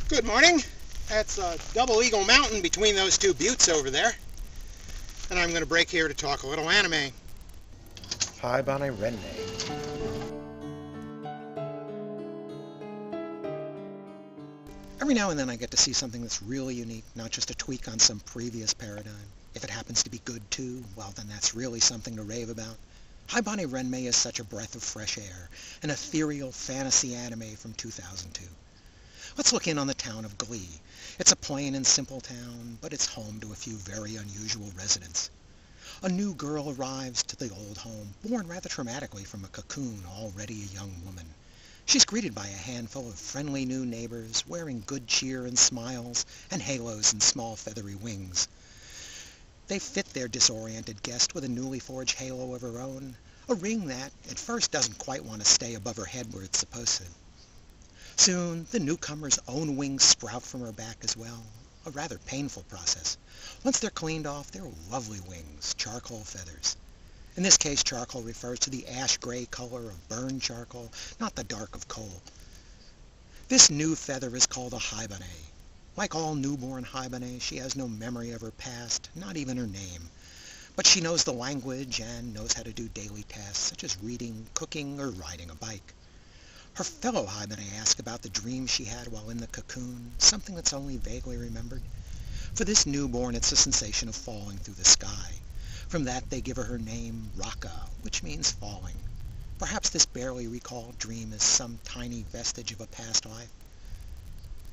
Good morning. That's Double Eagle Mountain between those two buttes over there. And I'm going to break here to talk a little anime. Haibane Renmei. Every now and then I get to see something that's really unique, not just a tweak on some previous paradigm. If it happens to be good too, well then that's really something to rave about. Haibane Renmei is such a breath of fresh air, an ethereal fantasy anime from 2002. Let's look in on the town of Glee. It's a plain and simple town, but it's home to a few very unusual residents. A new girl arrives to the old home, born rather traumatically from a cocoon, already a young woman. She's greeted by a handful of friendly new neighbors, wearing good cheer and smiles, and halos and small feathery wings. They fit their disoriented guest with a newly forged halo of her own, a ring that, at first, doesn't quite want to stay above her head where it's supposed to. Soon, the newcomer's own wings sprout from her back as well, a rather painful process. Once they're cleaned off, they're lovely wings, charcoal feathers. In this case, charcoal refers to the ash-gray color of burned charcoal, not the dark of coal. This new feather is called a haibane. Like all newborn haibane, she has no memory of her past, not even her name. But she knows the language and knows how to do daily tasks such as reading, cooking, or riding a bike. Her fellow haibane ask about the dream she had while in the cocoon, something that's only vaguely remembered. For this newborn, it's a sensation of falling through the sky. From that, they give her name Raka, which means falling. Perhaps this barely recalled dream is some tiny vestige of a past life.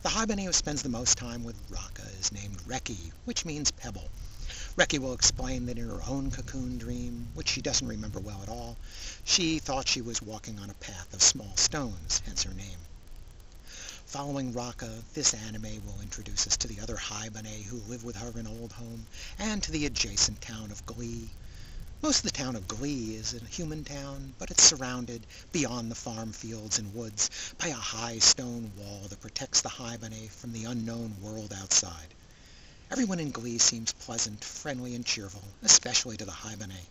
The haibane who spends the most time with Raka is named Reki, which means pebble. Reki will explain that in her own cocoon dream, which she doesn't remember well at all, she thought she was walking on a path of small stones, hence her name. Following Raka, this anime will introduce us to the other haibane who live with her in Old Home, and to the adjacent town of Glee. Most of the town of Glee is a human town, but it's surrounded, beyond the farm fields and woods, by a high stone wall that protects the haibane from the unknown world outside. Everyone in Glee seems pleasant, friendly, and cheerful, especially to the haibane.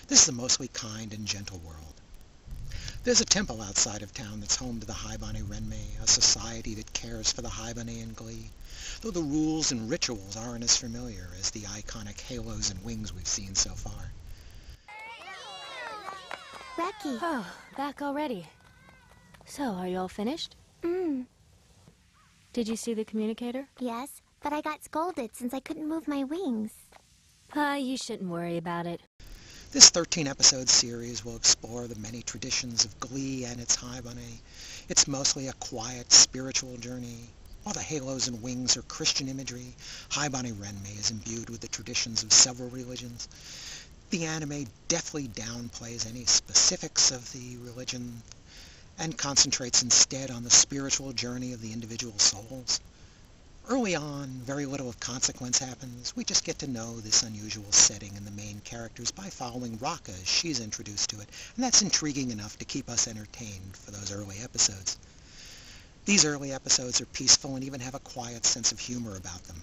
This is a mostly kind and gentle world. There's a temple outside of town that's home to the Haibane Renmei, a society that cares for the haibane in Glee, though the rules and rituals aren't as familiar as the iconic halos and wings we've seen so far. Reki. Oh, back already. So, are you all finished? Did you see the communicator? Yes, but I got scolded since I couldn't move my wings. You shouldn't worry about it. This 13-episode series will explore the many traditions of Glee and its haibane. It's mostly a quiet, spiritual journey. While the halos and wings are Christian imagery, Haibane Renmei is imbued with the traditions of several religions. The anime deftly downplays any specifics of the religion and concentrates instead on the spiritual journey of the individual souls. Early on, very little of consequence happens. We just get to know this unusual setting and the main characters by following Raka as she's introduced to it, and that's intriguing enough to keep us entertained for those early episodes. These early episodes are peaceful and even have a quiet sense of humor about them.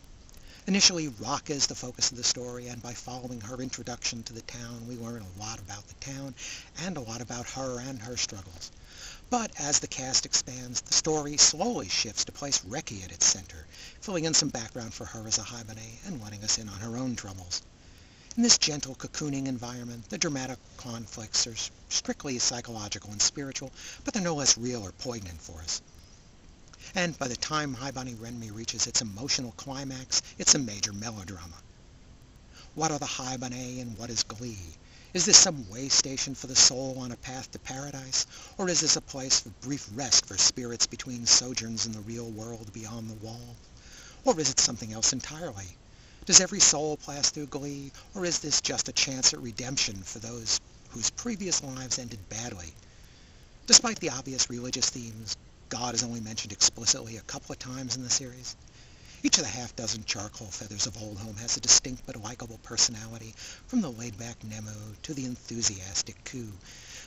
Initially, Raka is the focus of the story, and by following her introduction to the town, we learn a lot about the town and a lot about her and her struggles. But as the cast expands, the story slowly shifts to place Reki at its center, filling in some background for her as a haibane and letting us in on her own troubles. In this gentle cocooning environment, the dramatic conflicts are strictly psychological and spiritual, but they're no less real or poignant for us. And by the time Haibane Renmei reaches its emotional climax, it's a major melodrama. What are the haibane and what is Glee? Is this some way station for the soul on a path to paradise? Or is this a place for brief rest for spirits between sojourns in the real world beyond the wall? Or is it something else entirely? Does every soul pass through Glee? Or is this just a chance at redemption for those whose previous lives ended badly? Despite the obvious religious themes, God is only mentioned explicitly a couple of times in the series. Each of the half-dozen charcoal feathers of Old Home has a distinct but likable personality, from the laid-back Nemo to the enthusiastic Ku.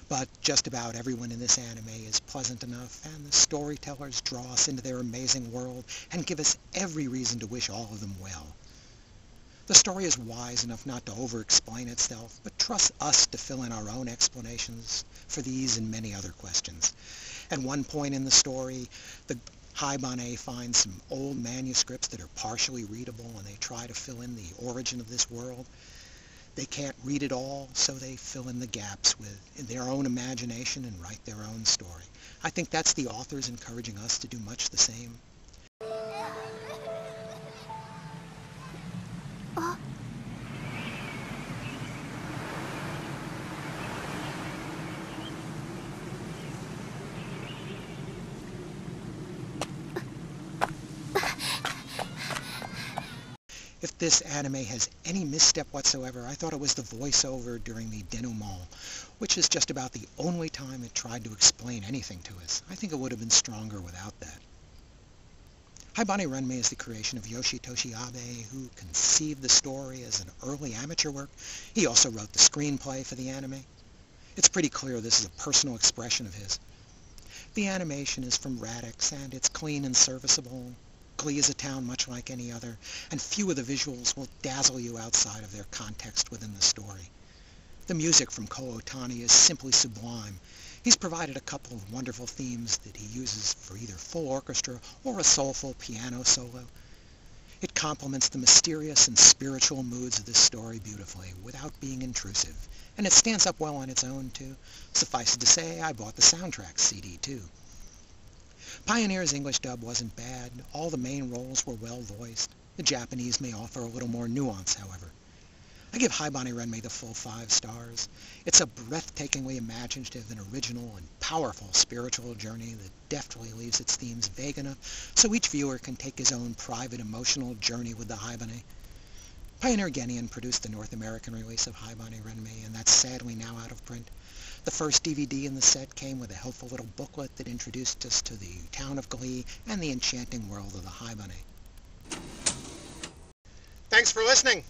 But just about everyone in this anime is pleasant enough, and the storytellers draw us into their amazing world and give us every reason to wish all of them well. The story is wise enough not to over-explain itself, but trusts us to fill in our own explanations for these and many other questions. At one point in the story, the Haibane finds some old manuscripts that are partially readable, and they try to fill in the origin of this world. They can't read it all, so they fill in the gaps with their own imagination and write their own story. I think that's the authors encouraging us to do much the same. If this anime has any misstep whatsoever, I thought it was the voiceover during the denouement, which is just about the only time it tried to explain anything to us. I think it would have been stronger without that. Haibane Renmei is the creation of Yoshitoshi Abe, who conceived the story as an early amateur work. He also wrote the screenplay for the anime. It's pretty clear this is a personal expression of his. The animation is from Radix, and it's clean and serviceable. Glee is a town much like any other, and few of the visuals will dazzle you outside of their context within the story. The music from Ko Otani is simply sublime. He's provided a couple of wonderful themes that he uses for either full orchestra or a soulful piano solo. It complements the mysterious and spiritual moods of this story beautifully, without being intrusive, and it stands up well on its own, too. Suffice it to say, I bought the soundtrack CD, too. Pioneer's English dub wasn't bad. All the main roles were well voiced. The Japanese may offer a little more nuance, however. I give Haibane Renmei the full 5 stars. It's a breathtakingly imaginative and original and powerful spiritual journey that deftly leaves its themes vague enough so each viewer can take his own private emotional journey with the Haibane. Pioneer Genion produced the North American release of Haibane Renmei, and that's sadly now out of print. The first DVD in the set came with a helpful little booklet that introduced us to the town of Glee and the enchanting world of the Haibane. Thanks for listening.